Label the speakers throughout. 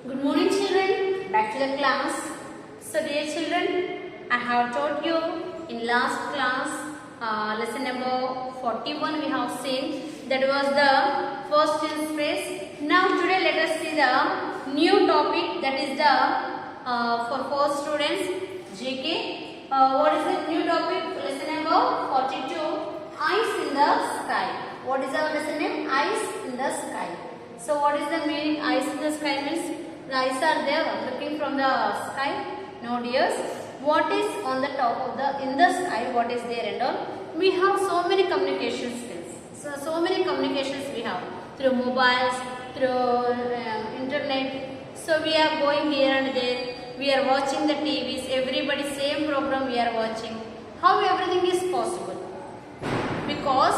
Speaker 1: Good morning children, back to the class. So dear children, I have taught you in last class lesson number 41 we have seen, that was the first tense phrase. Now today let us see the new topic, that is the for first students GK. What is the new topic? Lesson number 42, Eyes in the Sky. What is our lesson name? Eyes in the Sky. So what is the meaning? Eyes in the sky means the eyes are there looking from the sky. No dears. What is on the top of the in the sky? What is there and all? We have so many communication skills. So many communications we have through mobiles, through internet. So we are going here and there. We are watching the TVs. Everybody same program we are watching. How everything is possible? Because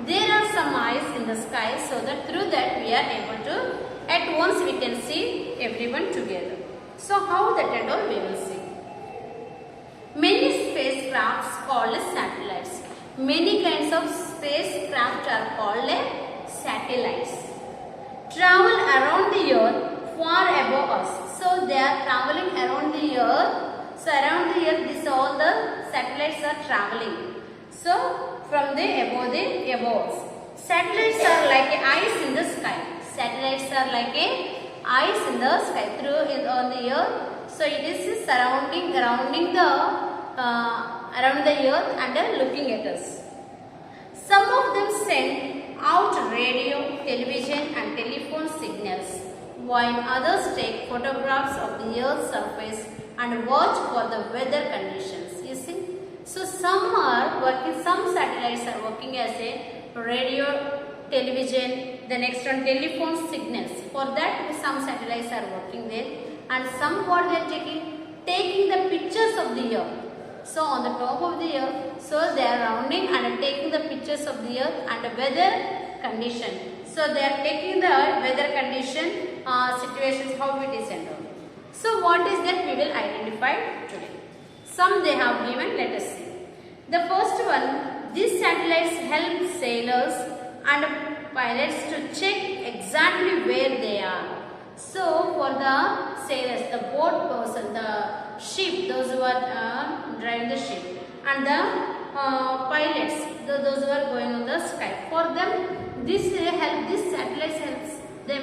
Speaker 1: there are some eyes in the sky, so that through that we are able to at once we can see everyone together. So how that and all we will see. Many spacecrafts called as satellites. Many kinds of spacecraft are called as satellites. Travel around the earth far above us. So they are traveling around the earth. So around the earth, this all the satellites are traveling. So from the above us. Satellites are like eyes in the sky. Satellites are like eyes in the sky on the earth. So it is surrounding the around the earth and looking at us. Some of them send out radio, television and telephone signals, while others take photographs of the earth's surface and watch for the weather conditions. You see? So some satellites are working as a radio, television, the next one telephone signals. For that some satellites are working there, and some what they are taking the pictures of the earth. So on the top of the earth, so they are rounding and taking the pictures of the earth and the weather condition. So they are taking the weather condition situations, how it is and all. So what is that we will identify today. Some they have given, let us see. The first one, these satellites help sailors and pilots to check exactly where they are. So for the sailors, the boat person, the ship, those who are driving the ship, and the pilots, those who are going on the sky, for them this satellites helps them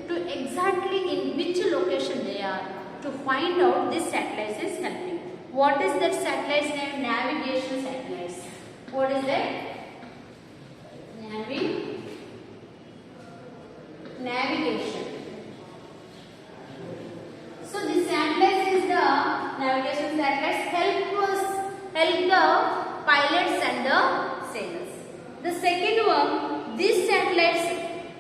Speaker 1: to exactly in which location they are, to find out this satellites is helping. What is that satellite's name? Navigation satellites. What is that? Navigation. So this satellites is the navigation satellites help the pilots and the sailors. The second one, these satellites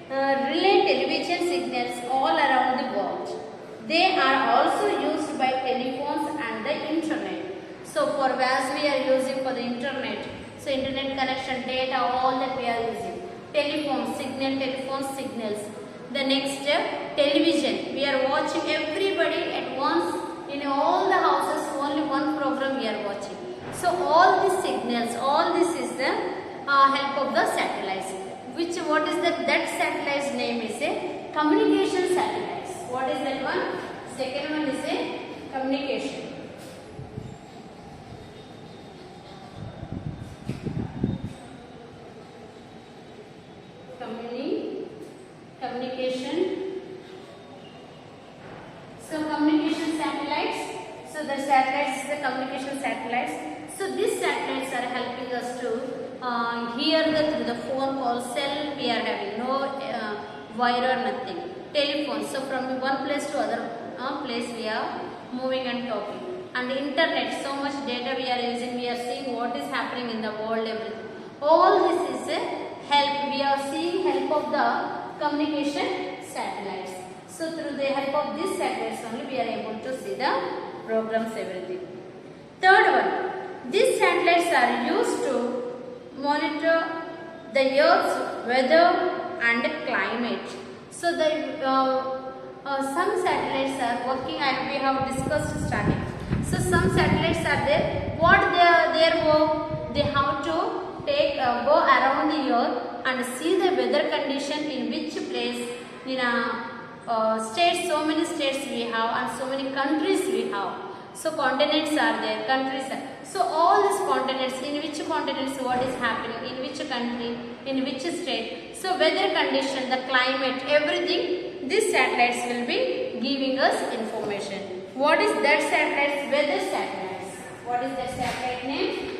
Speaker 1: relay television signals all around the world. They are also used by telephones and the internet. So for as we are using for the internet, so internet connection, data, all that we are using. Telephone signals. The next step, television. We are watching everybody at once in all the houses, only one program we are watching. So all these signals, all this is the help of the satellites. What is that? That satellite's name is a communication satellites. What is that one? Second one is a communication. Communication. So communication satellites. So the satellites is the communication satellites. So these satellites are helping us to hear through the phone call cell. We are having no wire or nothing. Telephone. So from one place to other place we are moving and talking. And the internet. So much data we are using. We are seeing what is happening in the world. Everything. All this is a help. We are seeing help of the communication satellites. So through the help of these satellites only we are able to see the programs, everything. Third one, these satellites are used to monitor the earth's weather and climate. So the some satellites are working, and we have discussed starting. So some satellites are there. What their work? They have to go around the earth and see the weather condition in which place in states, so many states we have and so many countries we have. So continents are there, countries are. So all these continents, in which continents what is happening, in which country, in which state. So weather condition, the climate, everything, these satellites will be giving us information. What is that satellites? Weather satellites. What is that satellite name?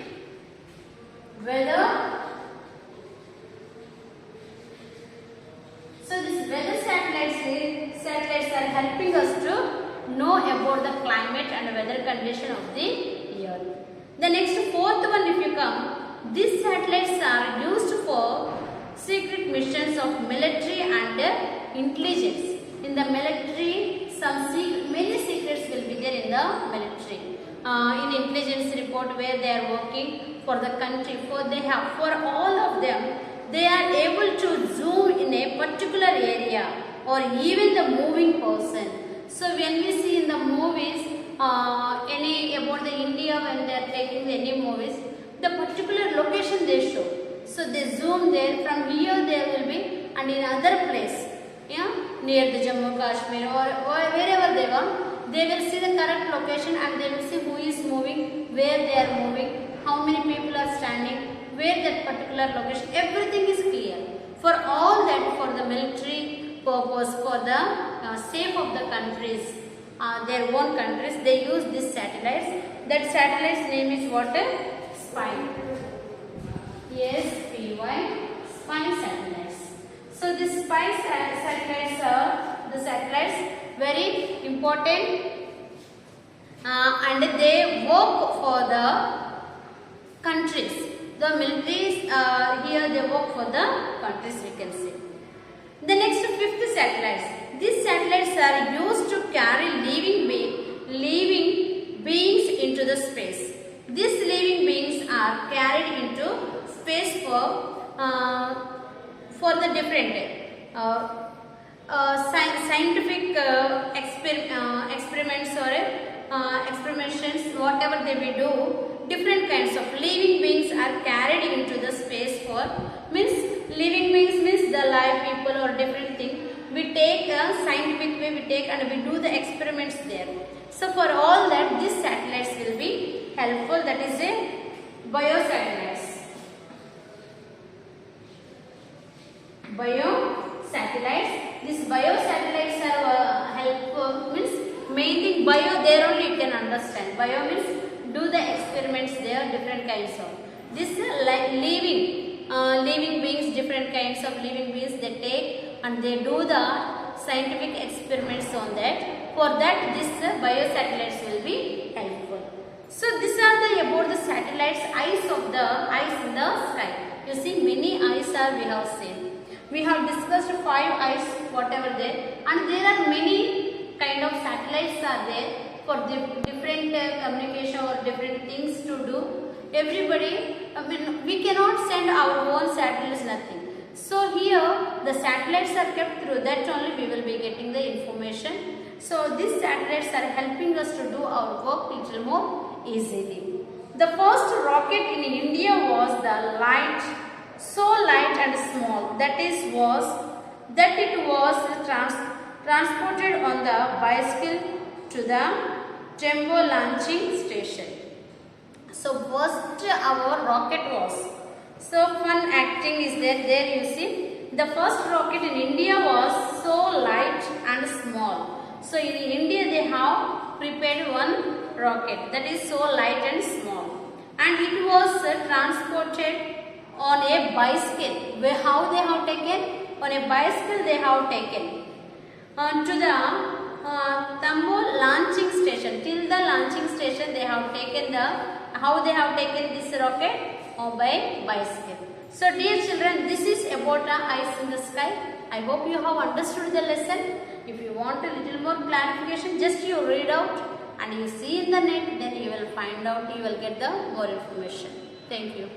Speaker 1: Weather. So these weather satellites are helping us to know about the climate and weather condition of the earth. The next fourth one, if you come, these satellites are used for secret missions of military and intelligence. In the military, many secrets will be there in the military. In intelligence report where they are working for the country, for all of them, they are able to zoom in a particular area or even the moving person. So when we see in the movies, any about the India, when they are taking any movies, the particular location they show. So they zoom there, from here they will be, and in other place, yeah, near the Jammu Kashmir or wherever they want, they will see the correct location and they will see who is moving, where they are moving, how many people are standing, where that particular location, everything is clear. For all that, for the military purpose, for the sake of the countries, their own countries, they use these satellites. That satellite's name is what? Spy. S-P-Y, spy satellites. So these spy satellites are the satellites very important and they work for the countries. The militaries here they work for the countries, we can see. The next fifth satellites. These satellites are used to carry living beings into the space. These living beings are carried into space for the different scientific experiments or experimentations, whatever they will do. Different kinds of living beings are carried into the space for, means living beings means the live people or different thing. We take a scientific way, we take and we do the experiments there. So for all that, these satellites will be helpful. That is a biosatellites. Biosatellites. These biosatellites are helpful, means main thing bio, there only you can understand. Bio means do the experiments there, different kinds of. This like living beings, different kinds of living beings they take and they do the scientific experiments on that. For that, this biosatellites will be helpful. So these are about the satellites, eyes in the sky. You see, many eyes we have seen. We have discussed 5 eyes, whatever there, and there are many kind of satellites are there for different communication or different things to do. Everybody, we cannot send our own satellites, nothing. So here the satellites are kept, through that only we will be getting the information. So these satellites are helping us to do our work little more easily. The first rocket in India was the light, so light and small that it was transported on the bicycle to the Jumbo launching station. So first our rocket was, so fun acting is there. There you see, the first rocket in India was so light and small. So in India they have prepared one rocket that is so light and small, and it was transported on a bicycle. How they have taken? On a bicycle they have taken to the Tambo launching station. Till the launching station they have taken how they have taken this rocket? By bicycle. So dear children, this is about the eyes in the sky. I hope you have understood the lesson. If you want a little more clarification, just you read out and you see in the net, then you will find out, you will get the more information. Thank you.